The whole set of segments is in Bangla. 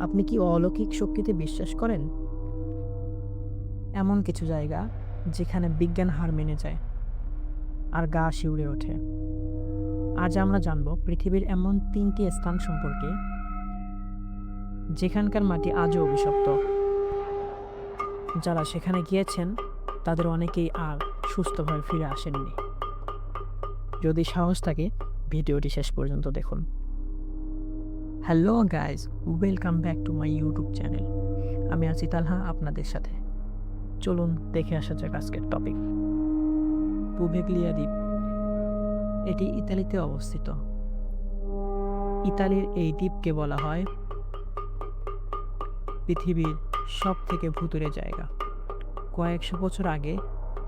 আপনি কি অলৌকিক শক্তিতে বিশ্বাস করেন? এমন কিছু জায়গা যেখানে বিজ্ঞান হার মেনে যায় আর গা শিউরে ওঠে। আজ আমরা জানব পৃথিবীর এমন ৩টি স্থান সম্পর্কে যেখানকার মাটি আজও অভিশপ্ত। যারা সেখানে গিয়েছেন তাদের অনেকেই আর সুস্থভাবে ফিরে আসেননি। যদি সাহস থাকে ভিডিওটি শেষ পর্যন্ত দেখুন। Hello guys, welcome back to my YouTube channel. আমি আছি তালহা আপনাদের সাথে। চলুন দেখে আসা যাক আজকের টপিক। পুভেগ্লিয়া দ্বীপ, এটি ইতালিতে অবস্থিত। ইতালির এই দ্বীপকে বলা হয় পৃথিবীর সব থেকে ভুতুড়ে জায়গা। কয়েকশো বছর আগে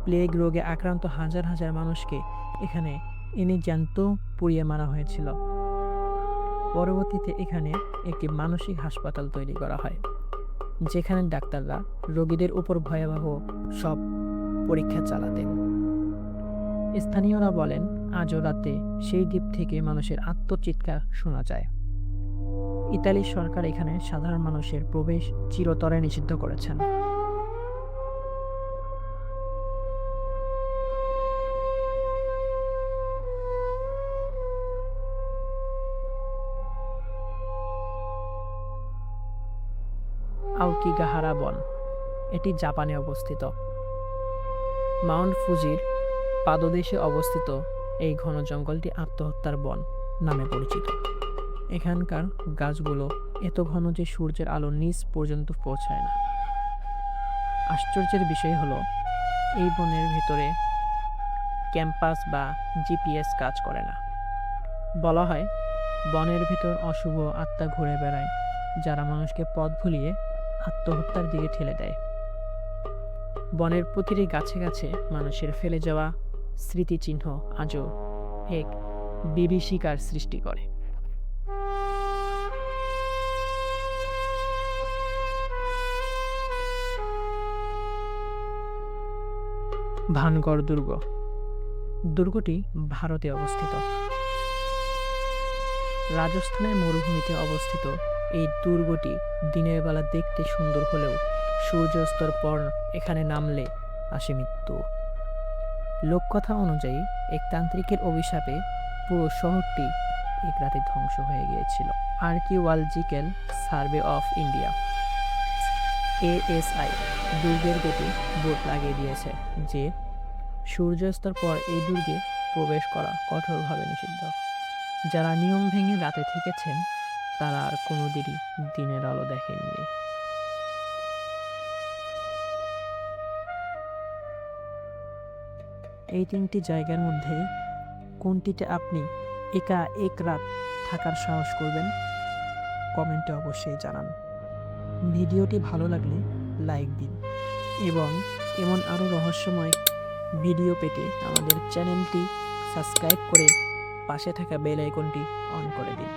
প্লেগ রোগে আক্রান্ত হাজার হাজার মানুষকে এখানে এনে জ্যান্ত পুড়িয়ে মারা হয়েছিল। পরবর্তীতে এখানে একটি মানসিক হাসপাতাল তৈরি করা হয়, যেখানে ডাক্তাররা রোগীদের উপর ভয়াবহ সব পরীক্ষা চালাতেন। স্থানীয়রা বলেন আজও রাতে সেই দ্বীপ থেকে মানুষের আত্মচিৎকার শোনা যায়। ইতালির সরকার এখানে সাধারণ মানুষের প্রবেশ চিরতরে নিষিদ্ধ করেছেন। আওকিগাহারা বন, এটি জাপানে অবস্থিত। মাউন্ট ফুজির পাদদেশে অবস্থিত এই ঘন জঙ্গলটি আত্মহত্যার বন নামে পরিচিত। এখানকার গাছগুলো এত ঘন যে সূর্যের আলো নিচ পর্যন্ত পৌঁছায় না। আশ্চর্যের বিষয় হলো এই বনের ভিতরে ক্যাম্পাস বা জিপিএস কাজ করে না। বলা হয় বনের ভিতর অশুভ আত্মা ঘুরে বেড়ায়, যারা মানুষকে পথ ভুলিয়ে আত্মহত্যার দিকে ঠেলে দেয়। বনের প্রতিটি গাছে গাছে মানুষের ফেলে যাওয়া স্মৃতিচিহ্ন আজও এক বিভীষিকার সৃষ্টি করে। ভানগড় দুর্গ, দুর্গটি ভারতে অবস্থিত। রাজস্থানের মরুভূমিতে অবস্থিত এই দুর্গটি দিনের বেলা দেখতে সুন্দর হলেও সূর্যাস্তর পর এখানে নামলে আসে মৃত্যু। লোককথা অনুযায়ী এক তান্ত্রিকের অভিশাপে পুরো শহরটি এক রাতে ধ্বংস হয়ে গিয়েছিল। Archaeological survey of India ASI দুর্গের গেটে বোর্ড লাগিয়ে দিয়েছে যে সূর্যাস্তর পর এই দুর্গে প্রবেশ করা কঠোরভাবে নিষিদ্ধ। যারা নিয়ম ভেঙে রাতে থেকেছেন তারা আর কোনোদিনই দিনের আলো দেখেননি। এই 3টি জায়গার মধ্যে কোনটিতে আপনি একা এক রাত থাকার সাহস করবেন? কমেন্টে অবশ্যই জানান। ভিডিওটি ভালো লাগলে লাইক দিন এবং এমন আরও রহস্যময় ভিডিও পেতে আমাদের চ্যানেলটি সাবস্ক্রাইব করে পাশে থাকা বেল আইকনটি অন করে দিন।